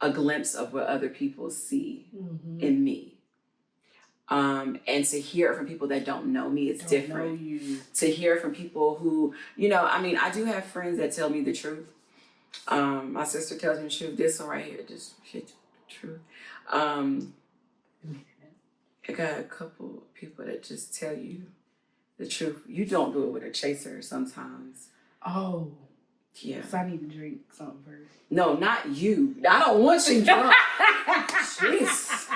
a glimpse of what other people see in me. And to hear it from people that don't know me is different. To hear from people who, I do have friends that tell me the truth. My sister tells me the truth. This one right here, just shit, the truth. I got a couple people that just tell you the truth. You don't do it with a chaser sometimes. Oh. Yeah. So I need to drink something first. No, not you. I don't want you drunk. Jeez.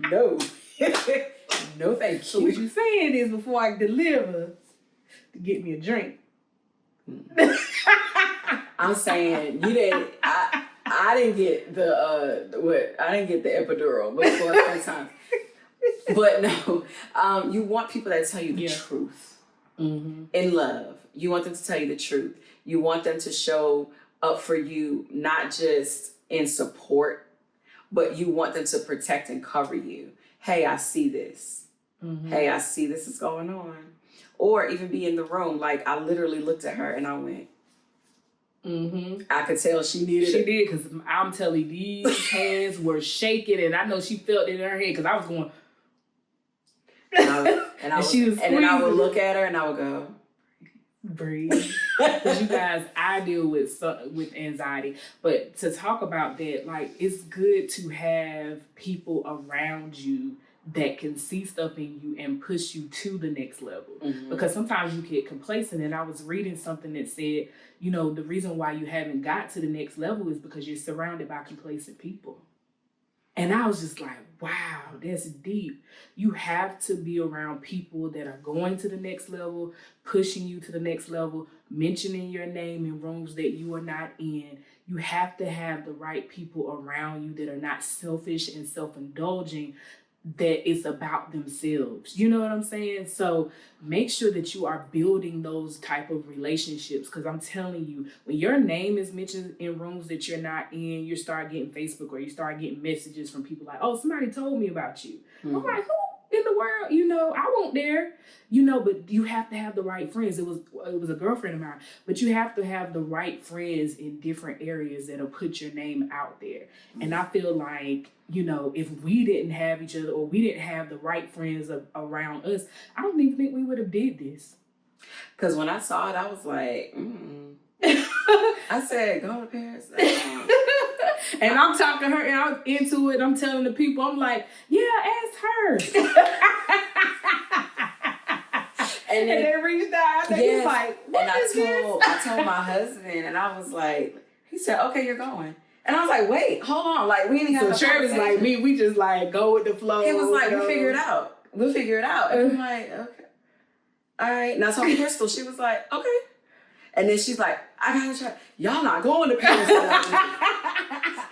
No. No, thank you. So what you saying is, before I deliver, to get me a drink. I'm saying you didn't. I didn't get the I didn't get the epidural before sometimes. But no, you want people that tell you the truth in love. You want them to tell you the truth. You want them to show up for you, not just in support, but you want them to protect and cover you. Hey, I see this. Hey, I see this is going on. Or even be in the room. Like, I literally looked at her and I went, I could tell she needed it. She did, because I'm telling you, these hands were shaking, and I know she felt it in her head, because I was going. And then I would look at her and I would go, Breathe. Because you guys, I deal with anxiety. But to talk about that, like, it's good to have people around you that can see stuff in you and push you to the next level. Mm-hmm. Because sometimes you get complacent. And I was reading something that said, you know, the reason why you haven't got to the next level is because you're surrounded by complacent people. And I was just like, wow, that's deep. You have to be around people that are going to the next level, pushing you to the next level, mentioning your name in rooms that you are not in. You have to have the right people around you that are not selfish and self-indulging, that it's about themselves. You know what I'm saying? So make sure that you are building those type of relationships, because I'm telling you, when your name is mentioned in rooms that you're not in, you start getting Facebook or you start getting messages from people like, oh, somebody told me about you. Mm-hmm. I'm like, who in the world? You know, I won't dare. You know, but you have to have the right friends. It was a girlfriend of mine, but you have to have the right friends in different areas that'll put your name out there. Mm-hmm. And I feel like, you know, if we didn't have each other or we didn't have the right friends around us, I don't even think we would have did this. Because when I saw it, I was like, I said, go to Paris. And I'm talking her out into it. I'm telling the people, I'm like, yeah, ask her. And they reached out. And yes, like, what is this? I told my husband, and I was like, he said, okay, you're going. And I was like, wait, hold on. Like, we didn't have so Travis like me, we just like go with the flow. He was like, we'll figure it out. We'll figure it out. And I'm like, okay. All right. And I told Crystal, she was like, okay. And then she's like, I gotta try. Y'all not going to Paris.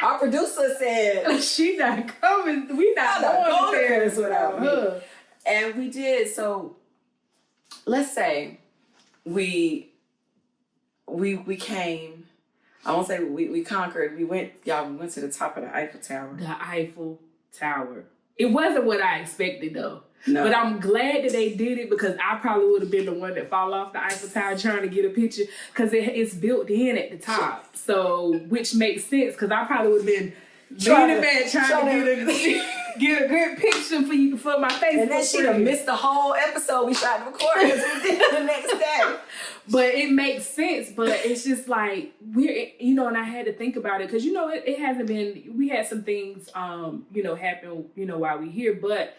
Our producer said, she's not coming. We not going to Paris without her. And we did. So let's say we came. I won't say we conquered. We went to the top of the Eiffel Tower. The Eiffel Tower. It wasn't what I expected though. No. But I'm glad that they did it, because I probably would have been the one that fall off the Eiffel Tower trying to get a picture, because it's built in at the top. So, which makes sense, because I probably would have been leaning back trying to get a good picture for my face. And then she'd have missed the whole episode we tried to record because we did the next day. But it makes sense. But it's just like, and I had to think about it, because, it hasn't been, we had some things, happen, while we here. But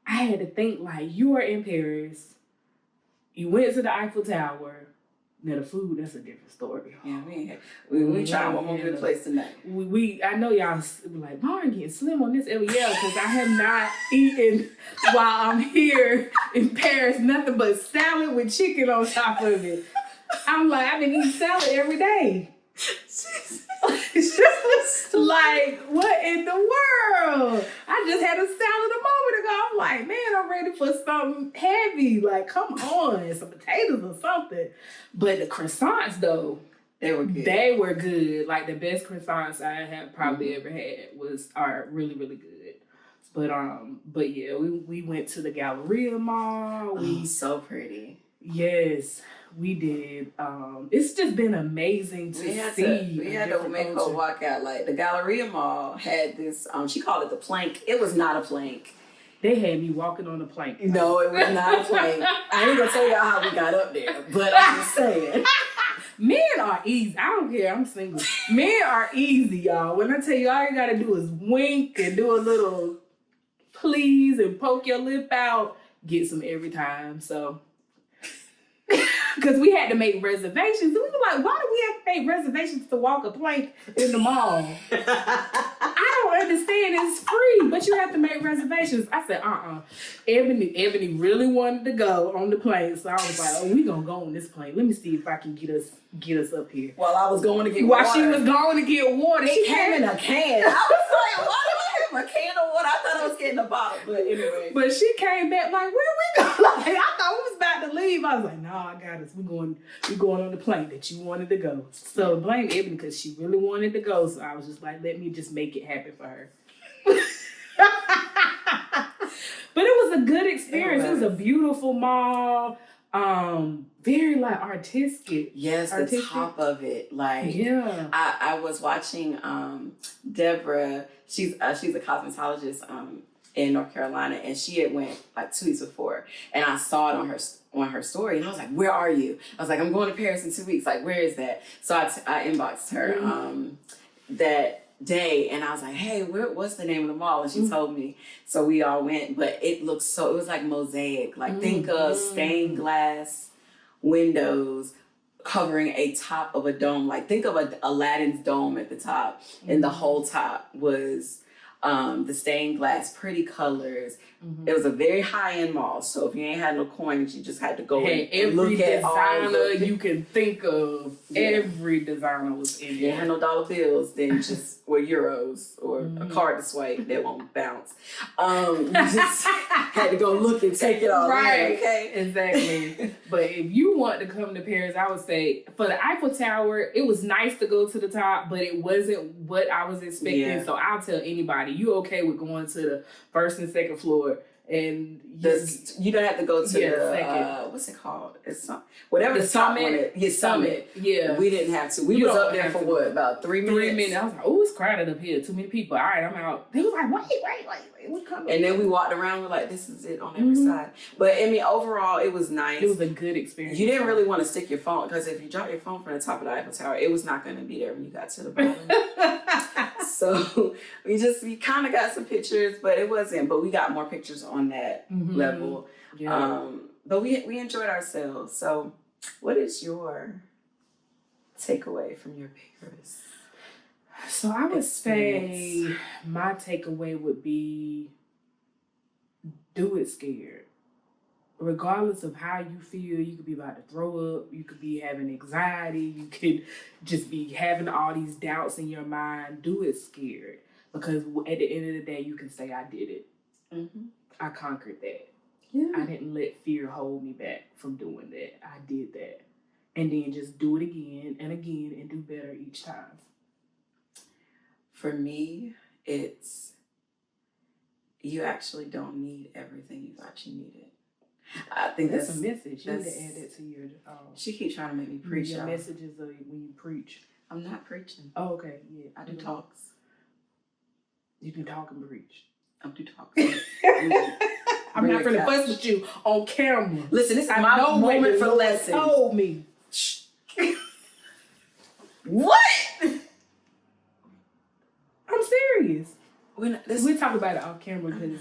I had to think, like, you are in Paris. You went to the Eiffel Tower. Now, the food, that's a different story. Yeah, we trying one more good place tonight. I know y'all like, Lauren getting slim on this every year, because I have not eaten while I'm here in Paris nothing but salad with chicken on top of it. I'm like, I've been eating salad every day. Like, what in the world? I just had a salad a moment ago. I'm like, man, I'm ready for something heavy. Like, come on, some potatoes or something. But the croissants, though, they were good. They were good. Like, the best croissants I have probably ever had are really, really good. But yeah, we went to the Galleria Mall. So pretty. Yes. We did. It's just been amazing to see. We had to make her walk out. Like, the Galleria Mall had this, she called it the plank. It was not a plank. They had me walking on the plank. No, it was not a plank. I ain't gonna tell y'all how we got up there, but I'm just saying. Men are easy. I don't care. I'm single. Men are easy, y'all. When I tell you, all you gotta do is wink and do a little please and poke your lip out. Get some every time. So. Because we had to make reservations. We were like, why do we have to make reservations to walk a plank in the mall? I don't understand. It's free, but you have to make reservations. I said, Ebony really wanted to go on the plane. So I was like, we going to go on this plane. Let me see if I can get us up here. While I was going to get water. While she was going to get water. She came in a can. I was like, why do I have a can of water? I thought I was getting a bottle. But anyway. But she came back like, where we going? Like, I thought we was about to leave. I was like, no, I got us. We going on the plane that you wanted to go. So blame Ebony, because she really wanted to go. So I was just like, let me just make it happen for her. But it was a good experience. It was a beautiful mall. Very like artistic. Yes, the top of it. Like, yeah. I was watching Deborah. She's a cosmetologist. in North Carolina, and she had went like 2 weeks before, and I saw it on her story, and I was like, "Where are you?" I was like, "I'm going to Paris in 2 weeks. Like, where is that?" So I inboxed her that day, and I was like, "Hey, what's the name of the mall?" And she told me. So we all went, but it was like mosaic. Like, think of stained glass windows covering a top of a dome. Like, think of Aladdin's dome at the top, and the whole top was the stained glass, pretty colors. It was a very high-end mall, so if you ain't had no coins, you just had to go and look at designer you can think of. Every designer was in there. You ain't had no dollar bills, then just or euros or a card to swipe that won't bounce. You just had to go look and take it all right in, okay? Exactly. But if you want to come to Paris, I would say for the Eiffel Tower, it was nice to go to the top, but it wasn't what I was expecting. So I'll tell anybody, you okay with going to the first and second floor, and you don't have to go to the what's it called? It's whatever the summit. Summit. Yeah, we didn't have to. We was up there for what, about 3 minutes? 3 minutes. I was like, oh, it's crowded up here. Too many people. All right, I'm out. They was like, wait, we coming. And then we walked around. We're like, this is it on every side. But I mean, overall, it was nice. It was a good experience. You didn't really want to stick your phone, because if you drop your phone from the top of the Eiffel Tower, it was not going to be there when you got to the bottom. So we kind of got some pictures, but it wasn't. But we got more pictures on that level. Yeah. But we enjoyed ourselves. So, what is your takeaway from your Paris? So I would say my takeaway would be, do it scared. Regardless of how you feel, you could be about to throw up, you could be having anxiety, you could just be having all these doubts in your mind. Do it scared. Because at the end of the day, you can say, I did it. I conquered that. Yeah. I didn't let fear hold me back from doing that. I did that. And then just do it again and again and do better each time. For me, it's you actually don't need everything you thought you needed. I think that's a message. You need to add that to your. She keeps trying to make me preach. Your messages are when you preach. I'm not preaching. Oh, okay. Yeah, I do talks. You can talk and preach. I do talks. I'm not going to fuss with you on camera. Listen, this is my moment for lessons. Told me. What? I'm serious. We talk about it off camera because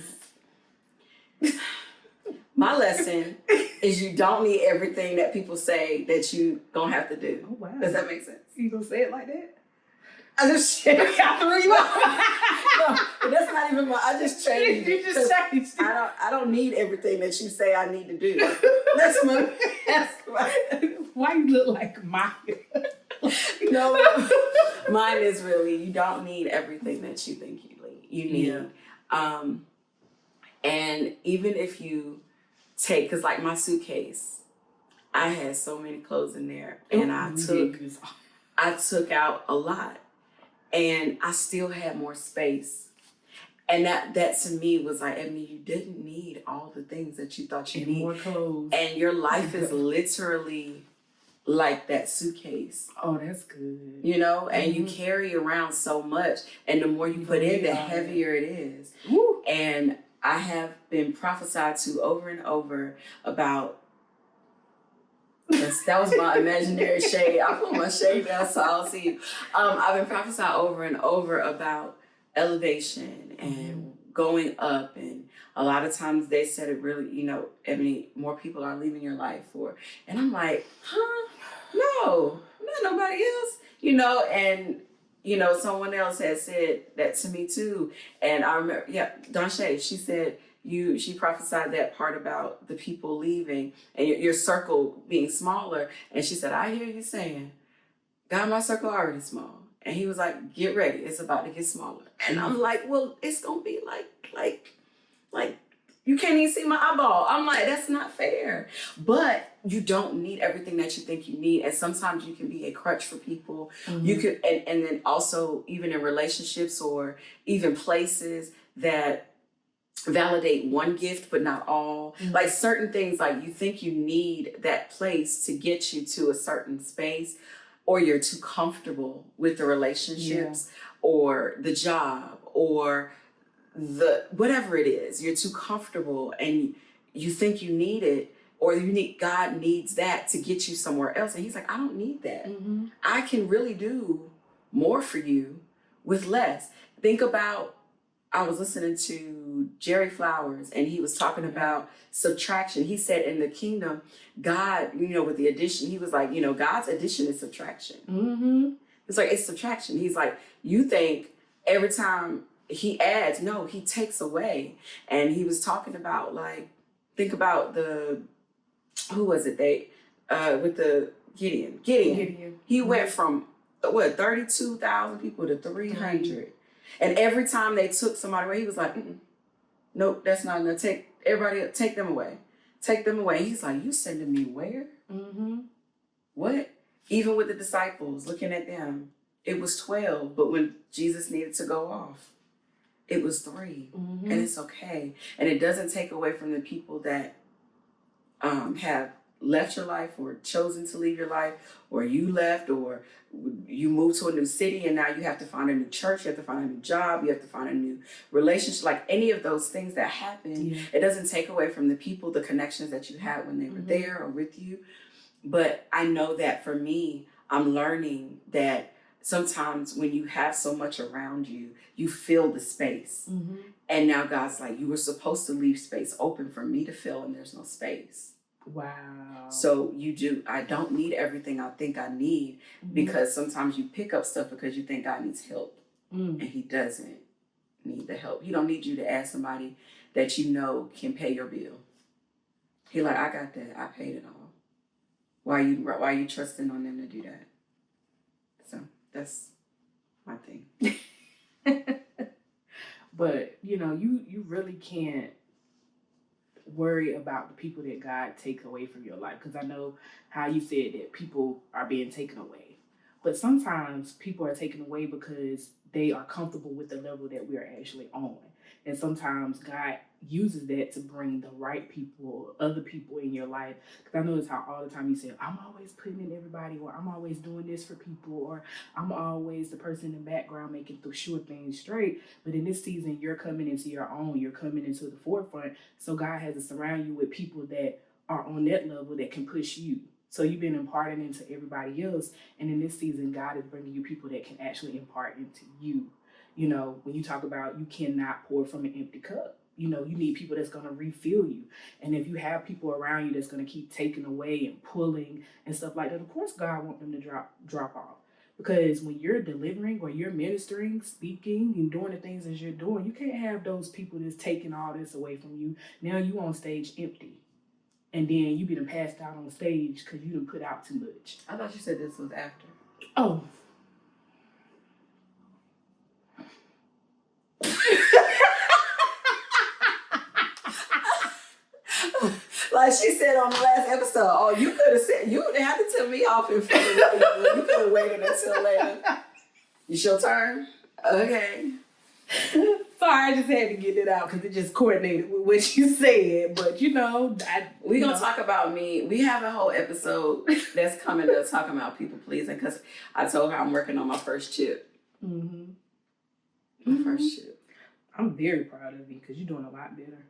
my lesson is you don't need everything that people say that you don't have to do. Oh, wow. Does that make sense? You gonna say it like that? I just threw you off. No, but that's not even I just changed it. You just changed it. I don't need everything that you say I need to do. That's my. Why you look like Maya? No, mine is really, you don't need everything that you think you need. Yeah. And even if you take, because like my suitcase, I had so many clothes in there, and I took out a lot, and I still had more space. And that to me was like, I mean, you didn't need all the things that you thought you needed. More clothes. And your life is literally like that suitcase. Oh, that's good. You know, and you carry around so much, and the more you put in, the heavier it is. Woo. And I have been prophesied to over and over about. That was my imaginary shade. I put my shade down so I'll see you. I've been prophesied over and over about elevation and going up, and a lot of times they said it really, you know, I mean, more people are leaving your life and I'm like, no, not nobody else, you know, and you know, someone else had said that to me too, and I remember, Danshay, she said she prophesied that part about the people leaving and your circle being smaller, and she said, I hear you saying, God, my circle already small. And he was like, get ready, it's about to get smaller. And I'm like, well, it's gonna be like you can't even see my eyeball. I'm like, that's not fair. But you don't need everything that you think you need. And sometimes you can be a crutch for people. You could, and then also even in relationships or even places that validate one gift but not all. Like certain things, like you think you need that place to get you to a certain space, or you're too comfortable with the relationships or the job or whatever it is, you're too comfortable and you think you need it, or God needs that to get you somewhere else. And he's like, I don't need that. Mm-hmm. I can really do more for you with less. Think about, I was listening to Jerry Flowers, and he was talking about subtraction. He said in the kingdom, God, with the addition, he was like, God's addition is subtraction. Mm-hmm. It's like, it's subtraction. He's like, you think every time he adds, no, he takes away. And he was talking about, like, think about who was it? With the Gideon. He went from 32,000 people to 300. Mm-hmm. And every time they took somebody away, he was like, nope, that's not enough. Take them away. Take them away. He's like, you sending me where? Mm-hmm. What? Even with the disciples, looking at them, it was 12. But when Jesus needed to go off, it was 3. Mm-hmm. And it's okay. And it doesn't take away from the people that have left your life or chosen to leave your life, or you left, or you moved to a new city and now you have to find a new church, you have to find a new job, you have to find a new relationship, like any of those things that happen. It doesn't take away from the people, the connections that you had when they were there or with you. But I know that for me, I'm learning that sometimes when you have so much around you, you fill the space. Mm-hmm. And now God's like, you were supposed to leave space open for me to fill, and there's no space. Wow. So I don't need everything I think I need, because sometimes you pick up stuff because you think God needs help. And he doesn't need the help. He don't need you to ask somebody that can pay your bill. He like, I got that. I paid it all. Why are you trusting on them to do that? So that's my thing. But, you really can't worry about the people that God takes away from your life. Because I know how you said that people are being taken away. But sometimes people are taken away because they are comfortable with the level that we are actually on. And sometimes God uses that to bring the right people, other people in your life. Because I notice how all the time you say, I'm always putting in everybody, or I'm always doing this for people, or I'm always the person in the background making sure things straight. But in this season, you're coming into your own. You're coming into the forefront. So God has to surround you with people that are on that level that can push you. So you've been imparting into everybody else. And in this season, God is bringing you people that can actually impart into you. When you talk about you cannot pour from an empty cup, you need people that's going to refill you. And if you have people around you that's going to keep taking away and pulling and stuff like that, of course, God wants them to drop off. Because when you're delivering or you're ministering, speaking, and doing the things that you're doing, you can't have those people that's taking all this away from you. Now you on stage empty. And then you getting passed out on stage because you done put out too much. I thought you said this was after. Oh. Like she said on the last episode, you could have said, you didn't have to tell me off in front of you. You could have waited until later. It's your turn? Okay. Sorry, I just had to get it out because it just coordinated with what you said. But, we're going to talk about me. We have a whole episode that's coming to talking about people pleasing, because I told her I'm working on my first chip. Mm-hmm. My first chip. I'm very proud of you because you're doing a lot better.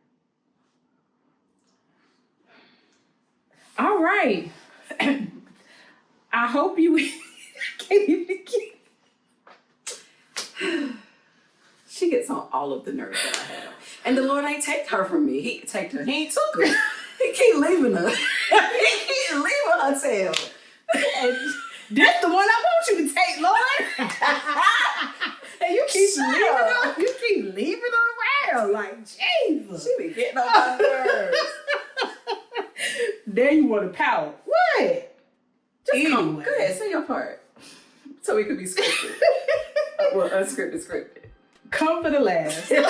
All right. I hope you can't even get. She gets on all of the nerves that I have. And the Lord ain't take her from me. He ain't took her. He keep leaving her. He keep leaving her tail. That's the one I want you to take, Lord. And you keep leaving her. You keep leaving her around like Jesus. She be getting on my nerves. Then you want to pout. What? Just anyway. Go ahead, say your part. So we could be scripted. Unscripted, scripted. Come for the last. Stay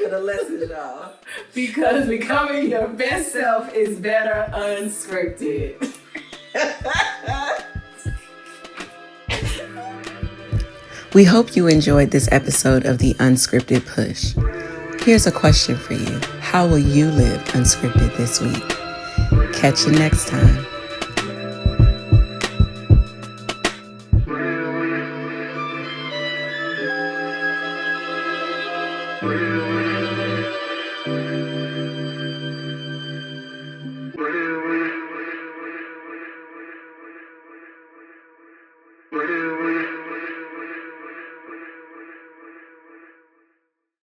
for the lessons, y'all. Because becoming your best self is better unscripted. We hope you enjoyed this episode of the Unscripted Push. Here's a question for you. How will you live unscripted this week? Catch you next time.